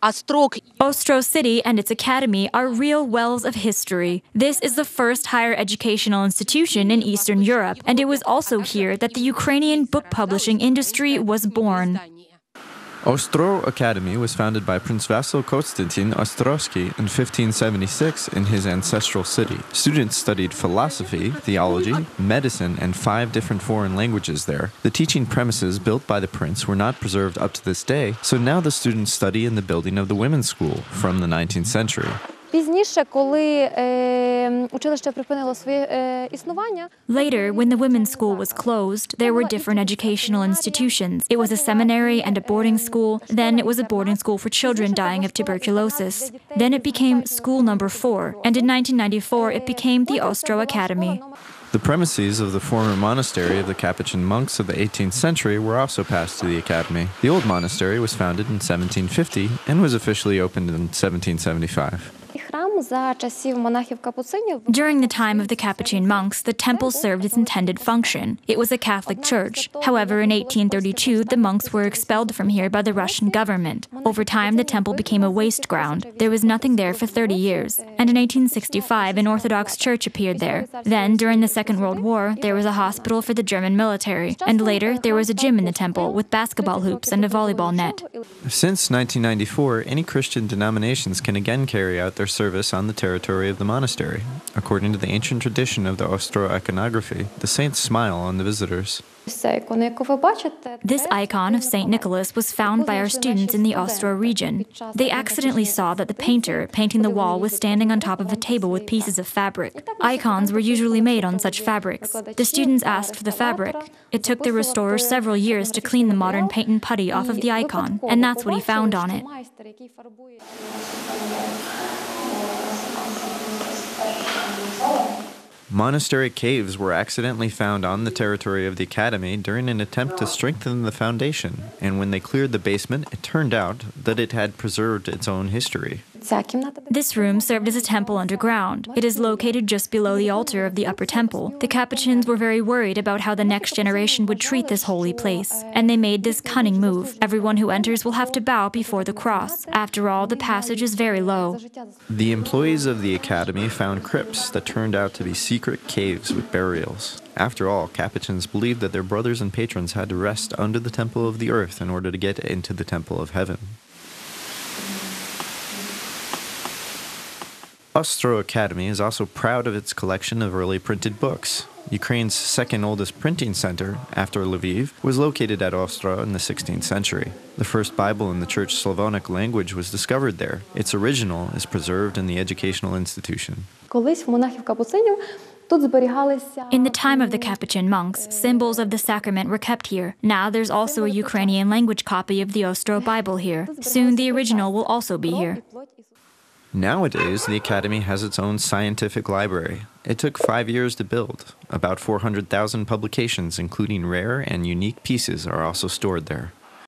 Ostrow City and its academy are real wells of history. This is the first higher educational institution in Eastern Europe, and it was also here that the Ukrainian book publishing industry was born. Ostrow Academy was founded by Prince Vasyl-Kostiantyn Ostrozhskyi in 1576 in his ancestral city. Students studied philosophy, theology, medicine, and 5 different foreign languages there. The teaching premises built by the prince were not preserved up to this day, so now the students study in the building of the women's school from the 19th century. Later, when the women's school was closed, there were different educational institutions. It was a seminary and a boarding school. Then it was a boarding school for children dying of tuberculosis. Then it became school number 4, and in 1994 it became the Ostrow Academy. The premises of the former monastery of the Capuchin monks of the 18th century were also passed to the academy. The old monastery was founded in 1750 and was officially opened in 1775. During the time of the Capuchin monks, the temple served its intended function. It was a Catholic church. However, in 1832, the monks were expelled from here by the Russian government. Over time, the temple became a waste ground. There was nothing there for 30 years. And in 1865, an Orthodox church appeared there. Then, during the Second World War, there was a hospital for the German military. And later, there was a gym in the temple with basketball hoops and a volleyball net. Since 1994, any Christian denominations can again carry out their service on the territory of the monastery. According to the ancient tradition of the Ostrow iconography, the saints smile on the visitors. This icon of St. Nicholas was found by our students in the Ostrow region. They accidentally saw that the painter painting the wall was standing on top of a table with pieces of fabric. Icons were usually made on such fabrics. The students asked for the fabric. It took the restorer several years to clean the modern paint and putty off of the icon, and that's what he found on it. Monastery caves were accidentally found on the territory of the academy during an attempt to strengthen the foundation, and when they cleared the basement, it turned out that it had preserved its own history. This room served as a temple underground. It is located just below the altar of the upper temple. The Capuchins were very worried about how the next generation would treat this holy place, and they made this cunning move. Everyone who enters will have to bow before the cross. After all, the passage is very low. The employees of the academy found crypts that turned out to be secret caves with burials. After all, Capuchins believed that their brothers and patrons had to rest under the temple of the earth in order to get into the temple of heaven. Ostrow Academy is also proud of its collection of early printed books. Ukraine's second oldest printing center, after Lviv, was located at Ostrah in the 16th century. The first Bible in the Church Slavonic language was discovered there. Its original is preserved in the educational institution. In the time of the Capuchin monks, symbols of the sacrament were kept here. Now there's also a Ukrainian language copy of the Ostrow Bible here. Soon the original will also be here. Nowadays, the Academy has its own scientific library. It took 5 years to build. About 400,000 publications, including rare and unique pieces, are also stored there.